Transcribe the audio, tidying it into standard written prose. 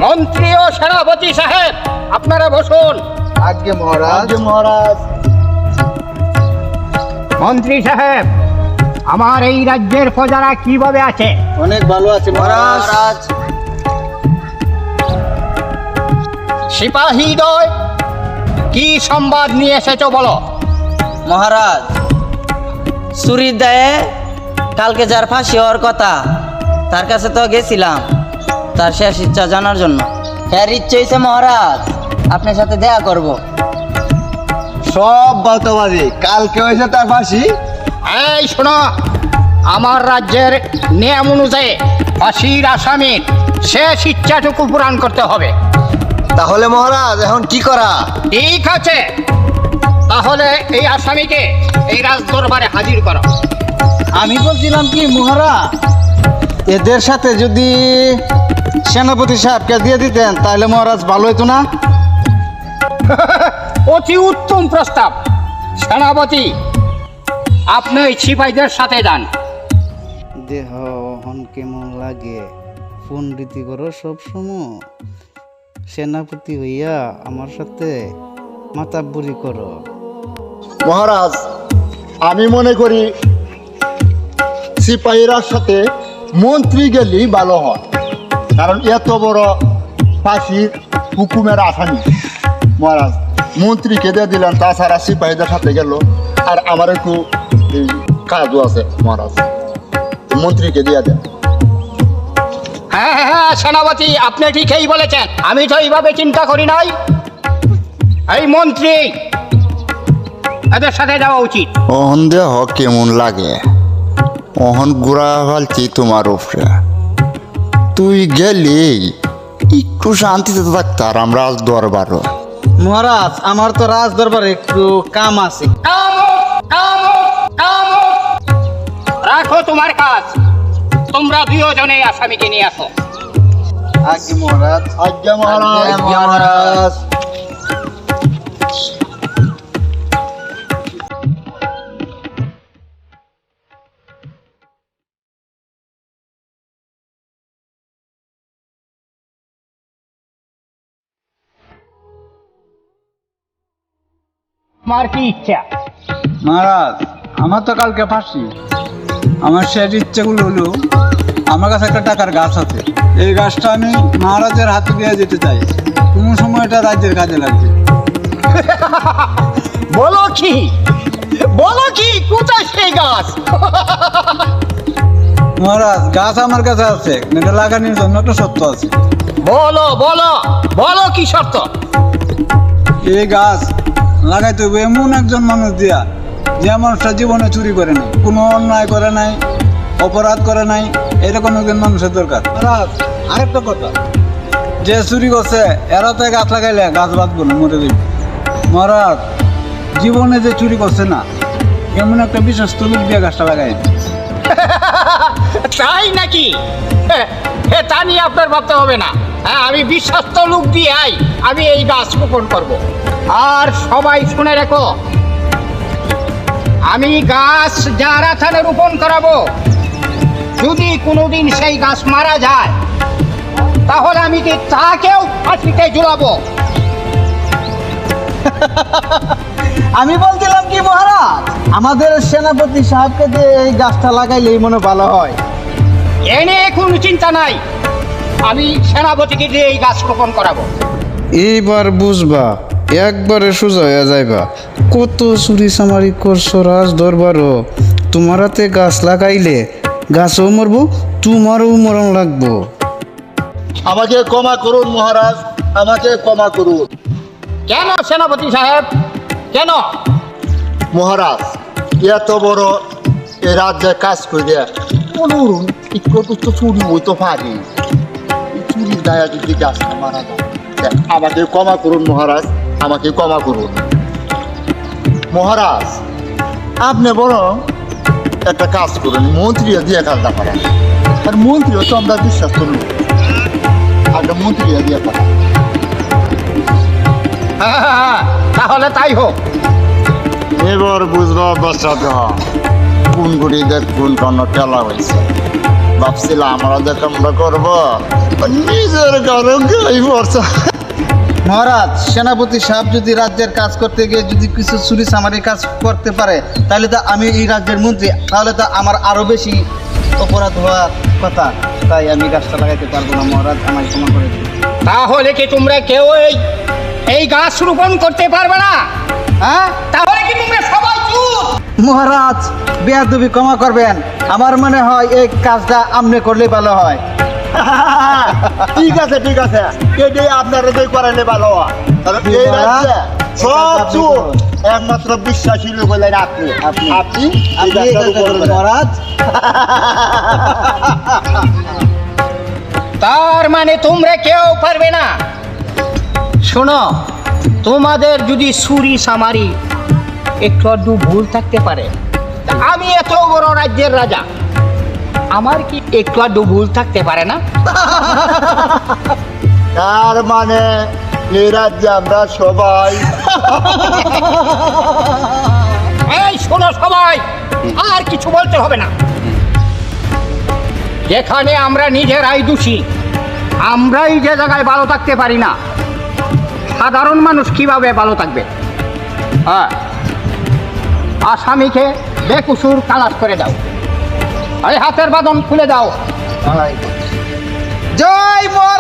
মন্ত্রী ও সেনাপতি সাহেব, আপনারা বসুন। আজ্ঞে মহারাজ। আজ্ঞে মহারাজ। মন্ত্রী সাহেব, আমার এই রাজ্যের প্রজারা কিভাবে আছে? অনেক ভালো আছে মহারাজ। সিপাহীদ্বয়, কি সংবাদ নিয়ে এসেছো বলো। মহারাজ, চুরির দায়ে কালকে যার ফাঁসি হওয়ার কথা, তার কাছে তো গেছিলাম তার শেষ ইচ্ছা জানার জন্য। হ্যাঁ, ইচ্ছে হয়েছে মহারাজ, আপনার সাথে দেখা করব। সব বাতবাদী, কালকে হয়েছে তার ফাঁসি। এই শোনো, আমার রাজ্যের নিয়ম অনুযায়ী ফাঁসির আসামির শেষ ইচ্ছাটুকু পূরণ করতে হবে। তাহলে মহারাজ এখন কি করা? ঠিক আছে, তাহলে এই আসামিকে এই রাজ দরবারে হাজির করো। আমি বলছিলাম কি মহারাজ, এদের সাথে যদি সেনাপতি সাহেবকে দিয়ে দিতেন তাহলে মহারাজ ভালো হতো না? অতি উত্তম প্রস্তাব। সেনাপতি, আপনি এই সিপাহীদের সাথে যান। দেহ হন কেমন লাগে পণ্ডিতি করো সবসময়, সেনাপতি হইয়া আমার সাথে মাতাব্বরি করো। মহারাজ, আমি মনে করি সিপাহীরার সাথে মন্ত্রী গেলেই ভালো হয়, কারণ এত বড় ফাঁসির হুকুমের আসামি। মহারাজ, মন্ত্রীকে দিয়ে দিলেন, তাছাড়া সিপাহীদের সাথে গেল, আর আমার একটু এই কাজও আছে। মহারাজ, মন্ত্রীকে দিয়ে দেন। হ্যাঁ হ্যাঁ হ্যাঁ, সেনাপতি, আপনি ঠিকই বলেছেন, আমি তো এইভাবে চিন্তা করি নাই। এই মন্ত্রী, এদের সাথে যাওয়া উচিত। অহন দেহ কেমন লাগে, অহন গুড়া ফালছি তোমার উপরে। তুই গেলি একটু শান্তিতে থাকতার আমরা আজ দরবারও। মহারাজ, আমার তো রাজ দরবারে একটু কাম আছে। রাখো তোমার কাজ, তোমরা দুজনে আসামিকে নিয়ে আসো। আজ্ঞে মহারাজ। আজ্ঞা মহারাজ। আজ্ঞে মহারাজ। তোমার কি ইচ্ছা? মহারাজ, আমার তো কালকে ফাঁসি। আমার শেষ ইচ্ছেগুলো হলো, আমার কাছে একটা টাকার গাছ আছে, এই গাছটা আমি মহারাজের হাতে দিয়ে যেতে চাই। কোনো সময় এটা রাজ্যের কাজে লাগবে। বলো কি, বলো কি, কোথায় সেই গাছ? মহারাজ, গাছ আমার কাছে আছে, এটা লাগানোর জন্য একটা সত্য আছে। বলো বলো বলো, কি শর্ত? এই গাছ লাগাইতে হবে এমন একজন মানুষ দিয়া, যে মানুষটা জীবনে চুরি করে নাই, কোনো অন্যায় করে নাই, অপরাধ করে নাই, এরকম একজন মানুষের দরকার। মহারাজ, আরেকটা কথা, যে চুরি করছে এরা তো গাছ লাগাইলে গাছ বাঁধবো না, মরে যাবে। মহারাজ, জীবনে যে চুরি করছে না, এমন একটা বিশেষ তলুক দিয়ে গাছটা লাগাই। তাই নাকি? তা নিয়ে আপনার ভাবতে হবে না। হ্যাঁ, আমি বিশ্বস্ত লোক দিয়ে আমি এই গাছ রোপণ করব। আর সবাই শুনে রেখো, আমি গাছ যারা থানে রোপণ করাবো, যদি কোনোদিন সেই গাছ মারা যায়, তাহলে আমি কি তাকেও ফাঁসিতে ঝুলাবো। আমি বলছিলাম কি মহারাজ, আমাদের সেনাপতি সাহেবকে দিয়ে এই গাছটা লাগাইলেই মনে ভালো হয়। এনে কোনো চিন্তা নাই, আমি সেনাপতিকে দিয়ে এই গাছ রোপণ করাবো। এইবার বুঝবা, একবারে সোজা হয়ে যাইবা। কত চুরি চামারি করছো রাজ দরবারও, তোমার হাতে গাছ লাগাইলে গাছও মরবো, তোমারও মরণ লাগবো। আমাকে ক্ষমা করুন মহারাজ, আমাকে ক্ষমা করুন। কেন সেনাপতি সাহেব, কেন? মহারাজ, এত বড় এ রাজ্যে কাজ করে কোন একটু তো চুরি হইতে পারি, চুরির দায়া যদি গাছটা মারা যায়। আমাকে ক্ষমা করুন মহারাজ, আমাকে ক্ষমা করুন। মহারাজ, আপনি বরং একটা কাজ করুন, মন্ত্রী দিয়ে কাজটা করান। আর মন্ত্রীও তো আমরা বিশ্বাস করুন, একটা মন্ত্রী দিয়ে করান। হ্যাঁ, তাহলে তাই হোক। এবার বুঝবা বাচ্চা কোন গুড়িদের কোন কর্ণ টেলা হয়েছে। ভাবছিলাম আমরা যে কামটা করবো নিজের কারো গাই পড়ছে। মহারাজ, সেনাপতি সাহেব যদি রাজ্যের কাজ করতে গিয়ে যদি কিছু চুরি চামারি কাজ করতে পারে, তাহলে তো আমি এই রাজ্যের মন্ত্রী, তাহলে তো আমার আরো বেশি অপরাধ হওয়ার কথা। তাই আমি গাছটা লাগাইতে পারবো না মহারাজ, আমায় ক্ষমা করে দিন। তাহলে কি তোমরা কেউ এই গাছ রোপণ করতে পারবে না? হ্যাঁ, তাহলে কি তোমরা সবাই চুপ? মহারাজ, বেয়াদবি ক্ষমা করবেন, আমার মনে হয় এই কাজটা আপনি করলে ভালো হয়। ঠিক আছে ঠিক আছে, এটাই আপনারা যে করাইলে ভালো হয়। কারণ এই রাজ্যে সব চুপ, একমাত্র বিশ্বাসী লোক হলেন আপনি। আপনি। আপনি এই আপনি এই কাজটা কাজটা করবেন, করবেন। মহারাজ। তার মানে তোমরা কেউ পারবে না। শোনো, তোমাদের যদি চুরি সামারি একটু আধটু ভুল থাকতে পারে, তা আমি এত বড় রাজ্যের রাজা, আমার কি একটু আধটু ভুল থাকতে পারে না? তার মানে এই রাজ্যে আমরা সবাই এই শোনো সবাই, আর কিছু বলতে হবে না। যেখানে আমরা নিজেরাই দোষী, আমরাই যে জায়গায় ভালো থাকতে পারি না, সাধারণ মানুষ কিভাবে ভালো থাকবে? হ্যাঁ, আসামিকে বেকসুর খালাস করে দাও, এই হাতের বাঁধন খুলে দাও। জয় মহারাজ।